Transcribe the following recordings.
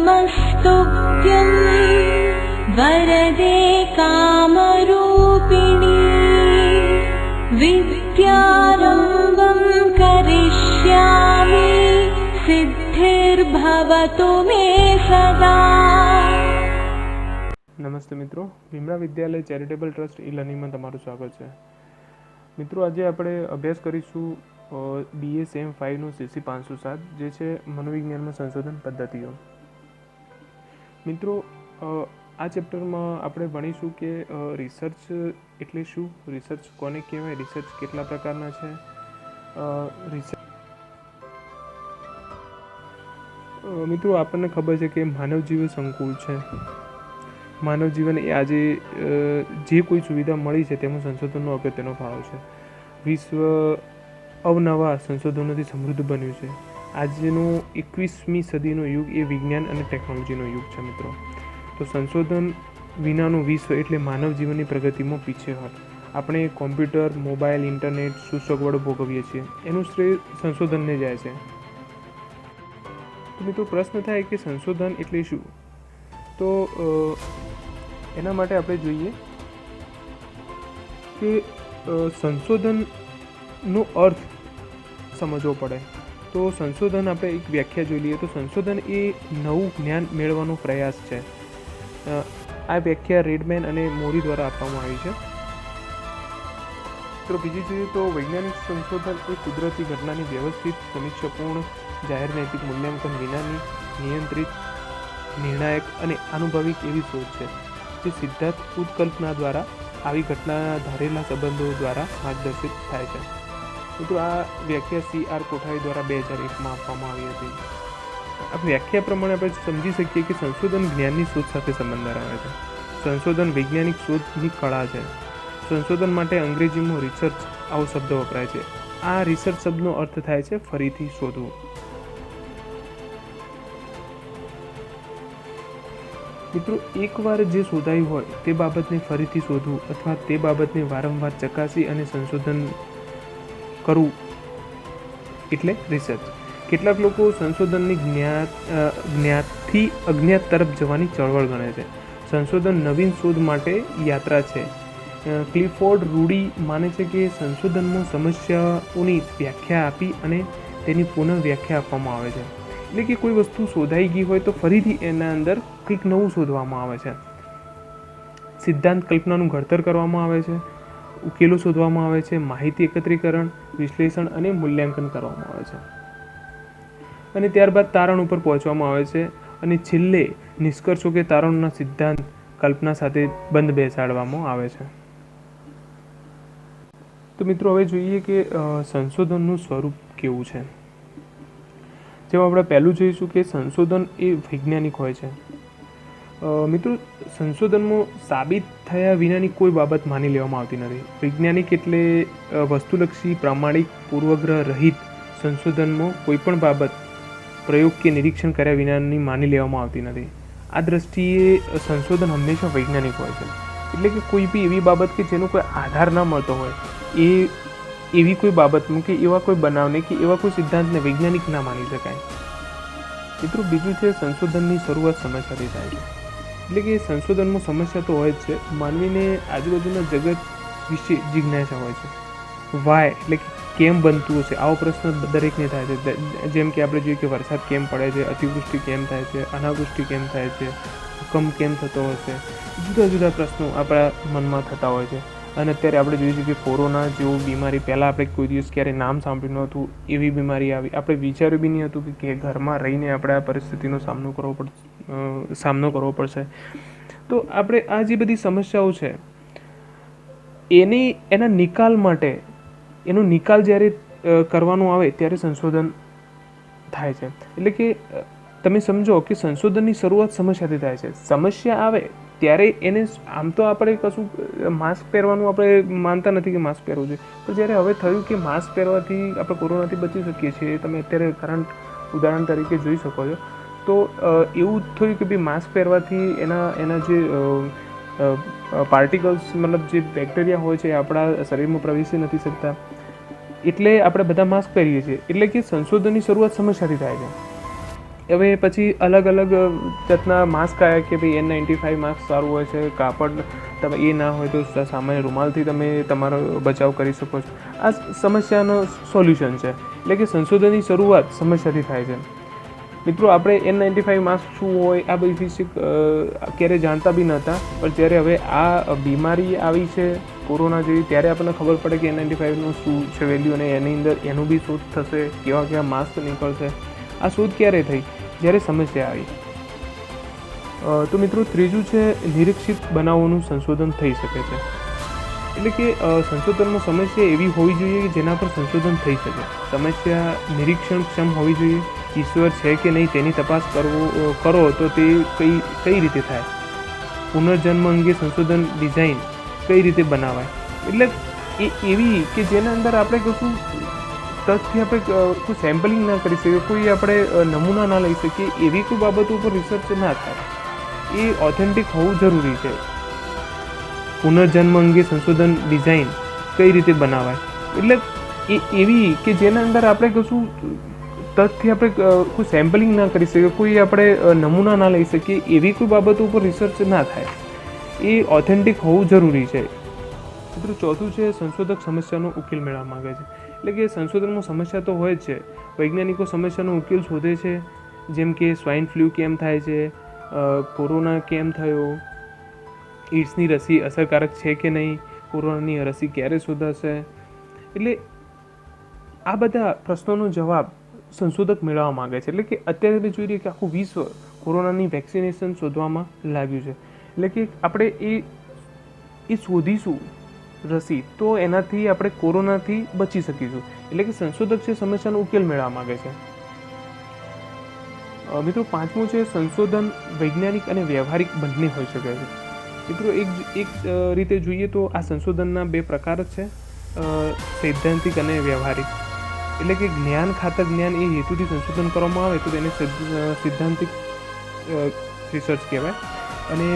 नमस्तुभ्यं वरदे कामरूपिणी विद्यारम्भं करिष्यामि सिद्धिर्भवतु मे सदा। નમસ્તે મિત્રો, ભીમરા વિદ્યાલય ચેરિટેબલ ટ્રસ્ટ ઈ-લર્નિંગમાં તમારું સ્વાગત છે. મિત્રો, આજે આપણે અભ્યાસ કરીશું DSM 5નું CC 507 જે છે મનોવિજ્ઞાનમાં સંશોધન પદ્ધતિઓ. મિત્રો, આ ચેપ્ટરમાં આપણે ભણીશું કે રિસર્ચ એટલે શું, રિસર્ચ કોને કહેવાય, રિસર્ચ કેટલા પ્રકારના છે, મિત્રો આપણને ખબર છે કે માનવ જીવન સંકુલ છે. માનવ જીવન એ આજે જે કોઈ સુવિધા મળી છે તેમાં સંશોધનનો અગત્યનો ફાળો છે. વિશ્વ અવનવા સંશોધનોથી સમૃદ્ધ બન્યું છે. આજનો 21મી સદીનો યુગ એ વિજ્ઞાન અને ટેકનોલોજીનો યુગ છે. મિત્રો, તો સંશોધન વિનાનું વિશ્વ એટલે માનવ જીવનની પ્રગતિમાં પીછેહટ. આપણે કોમ્પ્યુટર, મોબાઈલ, ઇન્ટરનેટ, સુસગવડો ભોગવીએ છીએ, એનું શ્રેય સંશોધનને જાય છે. તો મિત્રો, પ્રશ્ન થાય કે સંશોધન એટલે શું? તો એના માટે આપણે જોઈએ કે સંશોધનનો અર્થ સમજવો પડે. તો સંશોધન આપણે એક વ્યાખ્યા જોઈ લઈએ તો સંશોધન એ નવું જ્ઞાન મેળવવાનો પ્રયાસ છે. આ વ્યાખ્યા રેડમેન અને મોરી દ્વારા આપવામાં આવી છે. તો બીજી જોઈએ તો વૈજ્ઞાનિક સંશોધન એ કુદરતી ઘટનાની વ્યવસ્થિત, સમીક્ષાપૂર્ણ, જાહેર નૈતિક મૂલ્યાંકન વિનાની નિયંત્રિત, નિર્ણાયક અને આનુભવિક એવી શોધ છે જે સિદ્ધાંત ઉત્કલ્પના દ્વારા આવી ઘટનાના ધારેલા સંબંધો દ્વારા માર્ગદર્શિત થાય છે. મિત્રો, આ વ્યાખ્યા CR કોઠારી દ્વારા 2001માં આપવામાં આવી હતી. આ વ્યાખ્યા પ્રમાણે આપણે સમજી શકીએ કે સંશોધન જ્ઞાનની શોધ સાથે સંબંધ ધરાવે છે. સંશોધન વૈજ્ઞાનિક શોધની કળા છે. સંશોધન માટે અંગ્રેજીમાં રિસર્ચ આવો શબ્દ વપરાય છે. આ રિસર્ચ શબ્દનો અર્થ થાય છે ફરીથી શોધવું. મિત્રો, એકવાર જે શોધાયું હોય તે બાબતને ફરીથી શોધવું અથવા તે બાબતને વારંવાર ચકાસી અને સંશોધન કરવું એટલે રિસર્ચ. કેટલાક લોકો સંશોધનની જ્ઞાતથી અજ્ઞાત તરફ જવાની ચળવળ ગણે છે. સંશોધન નવીન શોધ માટે યાત્રા છે. ક્લિફોર્ડ રૂડી માને છે કે સંશોધનમાં સમસ્યાઓની વ્યાખ્યા આપી અને તેની પુનઃ વ્યાખ્યા આપવામાં આવે છે. એટલે કે કોઈ વસ્તુ શોધાઈ ગઈ હોય તો ફરીથી એના અંદર કંઈક નવું શોધવામાં આવે છે. સિદ્ધાંત કલ્પનાનું ઘડતર કરવામાં આવે છે, ઉકેલો શોધવામાં આવે છે, માહિતી એકત્રીકરણ, વિશ્લેષણ અને મૂલ્યાંકન કરવામાં આવે છે, અને ત્યારબાદ તારણ ઉપર પહોંચવામાં આવે છે, અને છેલ્લે નિષ્કર્ષો કે તારણોના સિદ્ધાંત કલ્પના સાથે બંધ બેસાડવામાં આવે છે. તો મિત્રો, હવે જોઈએ કે સંશોધનનું સ્વરૂપ કેવું છે. જેમાં આપણે પહેલું જોઈશું કે સંશોધન એ વૈજ્ઞાનિક હોય છે. મિત્રો, સંશોધનમાં સાબિત થયા વિનાની કોઈ બાબત માની લેવામાં આવતી નથી. વૈજ્ઞાનિક એટલે વસ્તુલક્ષી, પ્રામાણિક, પૂર્વગ્રહ રહિત. સંશોધનમાં કોઈ પણ બાબત પ્રયોગ કે નિરીક્ષણ કર્યા વિનાની માની લેવામાં આવતી નથી. આ દ્રષ્ટિએ સંશોધન હંમેશા વૈજ્ઞાનિક હોય છે. એટલે કે કોઈ બી એવી બાબત કે જેનો કોઈ આધાર ન મળતો હોય એવી કોઈ બાબતનું કે એવા કોઈ બનાવને કે એવા કોઈ સિદ્ધાંતને વૈજ્ઞાનિક ના માની શકાય. મિત્રો, બીજું છે સંશોધનની શરૂઆત સમસ્યાથી થાય છે. એટલે કે સંશોધનમાં સમસ્યા તો હોય જ છે. માનવીને આજુબાજુના જગત વિશે જિજ્ઞાસા હોય છે. વાય એટલે કે કેમ બનતું હશે આવો પ્રશ્ન દરેકને થાય છે. જેમ કે આપણે જોઈએ કે વરસાદ કેમ પડે છે, અતિવૃષ્ટિ કેમ થાય છે, અનાવૃષ્ટિ કેમ થાય છે, ભૂકંપ કેમ થતો હશે, જુદા જુદા પ્રશ્નો આપણા મનમાં થતા હોય છે. અને અત્યારે આપણે જોઈએ છીએ કે કોરોના જેવું બીમારી પહેલાં આપણે કોઈ દિવસ ક્યારેય નામ સાંભળ્યું નહોતું, એવી બીમારી આવી. આપણે વિચાર્યું બી નહીં હતું કે ઘરમાં રહીને આપણે આ પરિસ્થિતિનો સામનો કરવો પડશે. તો આપણે આ જે બધી સમસ્યાઓ છે એના નિકાલ માટે એનો નિકાલ જ્યારે કરવાનો આવે ત્યારે સંશોધન થાય છે. એટલે કે તમે સમજો કે સંશોધનની શરૂઆત સમસ્યાથી થાય છે. સમસ્યા આવે ત્યારે એને આમ તો આપણે કશું માસ્ક પહેરવાનું આપણે માનતા નથી કે માસ્ક પહેરવું જોઈએ, પણ જ્યારે હવે થયું કે માસ્ક પહેરવાથી આપણે કોરોનાથી બચી શકીએ છીએ, તમે અત્યારે કરંટ ઉદાહરણ તરીકે જોઈ શકો છો. તો એવું થયું કે ભાઈ માસ્ક પહેરવાથી એના જે પાર્ટિકલ્સ મતલબ જે બેક્ટેરિયા હોય છે એ આપણા શરીરમાં પ્રવેશી નથી શકતા, એટલે આપણે બધા માસ્ક પહેરીએ છીએ. એટલે કે સંશોધનની શરૂઆત સમસ્યાથી થાય છે. હવે પછી અલગ અલગ જાતના માસ્ક આવ્યા કે ભાઈ N95 માસ્ક સારું હોય છે, કાપડ તમે એ ના હોય તો સામાન્ય રૂમાલથી તમે તમારો બચાવ કરી શકો છો. આ સમસ્યાનો સોલ્યુશન છે. એટલે કે સંશોધનની શરૂઆત સમસ્યાથી થાય છે. મિત્રો, આપણે N95 માસ્ક શું હોય આ બધી વિશે ક્યારે જાણતા બી નહોતા, પણ જ્યારે હવે આ બીમારી આવી છે કોરોના જેવી, ત્યારે આપણને ખબર પડે કે N95નું શું છે વેલ્યુ, અને એની અંદર એનું બી શોધ થશે, કેવા કેવા માસ્ક નીકળશે. આ શોધ ક્યારે થઈ? જ્યારે સમસ્યા આવી. તો મિત્રો, ત્રીજું છે નિરીક્ષિત બનાવોનું સંશોધન થઈ શકે છે. એટલે કે સંશોધનમાં સમસ્યા એવી હોવી જોઈએ કે જેના પર સંશોધન થઈ શકે. સમસ્યા નિરીક્ષણક્ષમ હોવી જોઈએ. ઈશ્વર છે કે નહીં તેની તપાસ કરો તો તે કઈ રીતે થાય. પુનર્જન્મ અંગે સંશોધન ડિઝાઇન કઈ રીતે બનાવાય. એટલે એ એવી કે જેના અંદર આપણે કશું તથ્ય આપણે કોઈ સેમ્પલિંગ ના કરી શકીએ, કોઈ આપણે નમૂના ના લઈ શકીએ, એવી કોઈ બાબતો ઉપર રિસર્ચ ના થાય. એ ઓથેન્ટિક હોવું જરૂરી છે. પુનર્જન્મ અંગે સંશોધન ડિઝાઇન કઈ રીતે બનાવાય. એટલે એ એવી કે જેના અંદર આપણે કશું તથ્ય આપણે કોઈ સેમ્પલિંગ ના કરી શકીએ, કોઈ આપણે નમૂના ના લઈ શકીએ, એવી કોઈ બાબતો ઉપર રિસર્ચ ના થાય. એ ઓથેન્ટિક હોવું જરૂરી છે. મિત્રો, ચોથું છે સંશોધક સમસ્યાનો ઉકેલ મેળવવા માગે છે. એટલે કે સંશોધનમાં સમસ્યા તો હોય જ છે. વૈજ્ઞાનિકો સમસ્યાનો ઉકેલ શોધે છે, જેમ કે સ્વાઇન ફ્લૂ કેમ થાય છે, કોરોના કેમ થયો, એઇડ્સની રસી અસરકારક છે કે નહીં, કોરોનાની રસી ક્યારે શોધાશે. એટલે આ બધા પ્રશ્નોનો જવાબ સંશોધક મેળવવા માગે છે. એટલે કે અત્યારે જોઈ રહીએ કે આખું વિશ્વ કોરોનાની વેક્સિનેશન શોધવામાં લાગ્યું છે. એટલે કે આપણે એ શોધીશું રસી તો એનાથી આપણે કોરોનાથી બચી શકીશું. એટલે કે સંશોધક છે સમસ્યાનો ઉકેલ મેળવવા માગે છે. મિત્રો, પાંચમું છે સંશોધન વૈજ્ઞાનિક અને વ્યવહારિક બંને હોઈ શકે છે. મિત્રો, એક રીતે જોઈએ તો આ સંશોધનના બે પ્રકાર જ છે, સૈદ્ધાંતિક અને વ્યવહારિક. એટલે કે જ્ઞાન ખાતર જ્ઞાન એ હેતુથી સંશોધન કરવામાં આવે તો તેને સૈદ્ધાંતિક રિસર્ચ કહેવાય. અને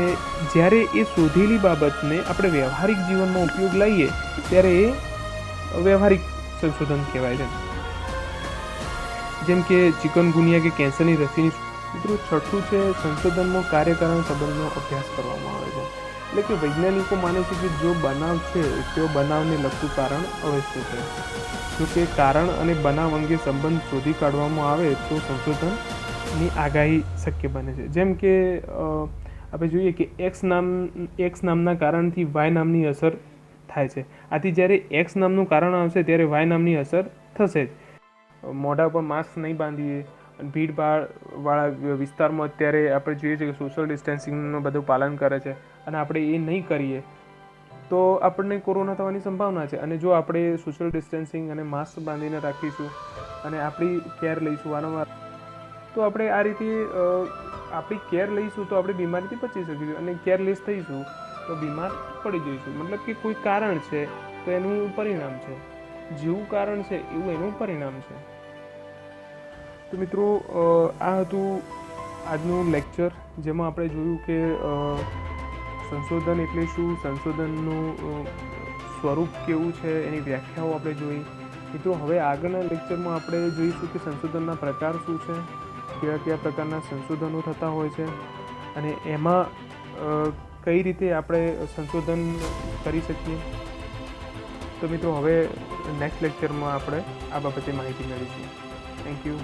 જ્યારે એ શોધેલી બાબતને આપણે વ્યવહારિક જીવનમાં ઉપયોગ લઈએ ત્યારે એ વ્યવહારિક સંશોધન કહેવાય છે. જેમ કે ચિકનગુનિયા કે કેન્સરની રસીની. મિત્રો, છઠ્ઠું છે સંશોધનમાં કાર્યકારણ સંબંધનો અભ્યાસ કરવામાં આવે છે. એટલે કે વૈજ્ઞાનિકો માને છે કે જો બનાવ છે તેઓ બનાવને લગતું કારણ અવશ્ય છે. જો કે કારણ અને બનાવ અંગે સંબંધ શોધી કાઢવામાં આવે તો સંશોધનની આગાહી શક્ય બને છે. જેમ કે આપણે જોઈએ કે એક્સ નામના કારણથી વાય નામની અસર થાય છે. આથી જ્યારે એક્સ નામનું કારણ આવશે ત્યારે વાય નામની અસર થશે જ. મોઢા પર માસ્ક નહીં બાંધીએ, ભીડભાડવાળા વિસ્તારમાં અત્યારે આપણે જોઈએ છીએ કે સોશિયલ ડિસ્ટન્સિંગનું બધું પાલન કરે છે, અને આપણે એ નહીં કરીએ તો આપણને કોરોના થવાની સંભાવના છે. અને જો આપણે સોશિયલ ડિસ્ટન્સિંગ અને માસ્ક બાંધીને રાખીશું અને આપણી કેર લઈશું વારંવાર, તો આપણે આ રીતે આપણી કેર લઈશું તો આપણે બીમારીથી બચી શકીશું. અને કેરલેસ થઈશું તો બીમાર પડી જઈશું. મતલબ કે કોઈ કારણ છે તો એનું પરિણામ છે, જેવું કારણ છે એવું એનું પરિણામ છે. તો મિત્રો, આ હતું આજનું લેક્ચર, જેમાં આપણે જોયું કે સંશોધન એટલે શું, સંશોધનનું સ્વરૂપ કેવું છે, એની વ્યાખ્યાઓ આપણે જોઈ. મિત્રો, હવે આગળના લેક્ચરમાં આપણે જોઈશું કે સંશોધનના પ્રકાર શું છે, કયા કયા પ્રકારના સંશોધનો થતા હોય છે, અને એમાં કઈ રીતે આપણે સંશોધન કરી શકીએ. તો મિત્રો, હવે નેક્સ્ટ લેક્ચરમાં આપણે આ બાબતે માહિતી મેળવીશું. Thank you.